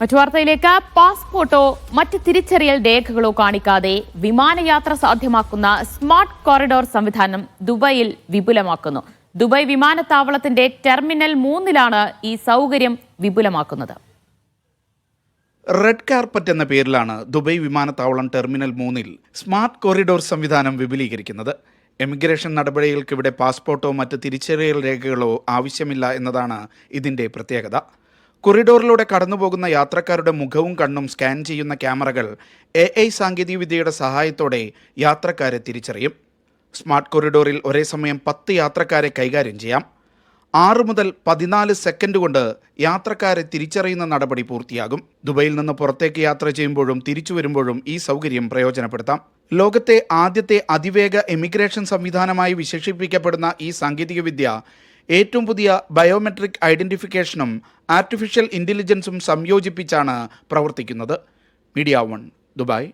മറ്റു വാർത്തയിലേക്ക്. പാസ്പോർട്ടോ മറ്റ് തിരിച്ചറിയൽ രേഖകളോ കാണിക്കാതെ വിമാനയാത്ര സാധ്യമാക്കുന്ന സ്മാർട്ട് കോറിഡോർ സംവിധാനം ദുബൈയിൽ വിപുലമാക്കുന്നു. ദുബായ് വിമാനത്താവളത്തിന്റെ ടെർമിനൽ 3-ലാണ് ഈ സൗകര്യം വിപുലമാക്കുന്നത്. റെഡ് കാർപ്പറ്റ് എന്ന പേരിലാണ് ദുബായ് വിമാനത്താവളം ടെർമിനൽ 3-ൽ സ്മാർട്ട് കോറിഡോർ സംവിധാനം വിപുലീകരിക്കുന്നത്. എമിഗ്രേഷൻ നടപടികൾക്ക് ഇവിടെ പാസ്പോർട്ടോ മറ്റ് തിരിച്ചറിയൽ രേഖകളോ ആവശ്യമില്ല എന്നതാണ് ഇതിൻ്റെ പ്രത്യേകത. കൊറിഡോറിലൂടെ കടന്നുപോകുന്ന യാത്രക്കാരുടെ മുഖവും കണ്ണും സ്കാൻ ചെയ്യുന്ന ക്യാമറകൾ AI സാങ്കേതികവിദ്യയുടെ സഹായത്തോടെ യാത്രക്കാരെ തിരിച്ചറിയും. സ്മാർട്ട് കൊറിഡോറിൽ ഒരേ സമയം 10 യാത്രക്കാരെ കൈകാര്യം ചെയ്യാം. 6 മുതൽ 14 സെക്കൻഡ് കൊണ്ട് യാത്രക്കാരെ തിരിച്ചറിയുന്ന നടപടി പൂർത്തിയാകും. ദുബൈയിൽ നിന്ന് പുറത്തേക്ക് യാത്ര ചെയ്യുമ്പോഴും തിരിച്ചു വരുമ്പോഴും ഈ സൗകര്യം പ്രയോജനപ്പെടുത്താം. ലോകത്തെ ആദ്യത്തെ അതിവേഗ എമിഗ്രേഷൻ സംവിധാനമായി വിശേഷിപ്പിക്കപ്പെടുന്ന ഈ സാങ്കേതികവിദ്യ ഏറ്റവും പുതിയ ബയോമെട്രിക് ഐഡന്റിഫിക്കേഷനും ആർട്ടിഫിഷ്യൽ ഇന്റലിജൻസും സംയോജിപ്പിച്ചാണ് പ്രവർത്തിക്കുന്നത്. Media 1 Dubai.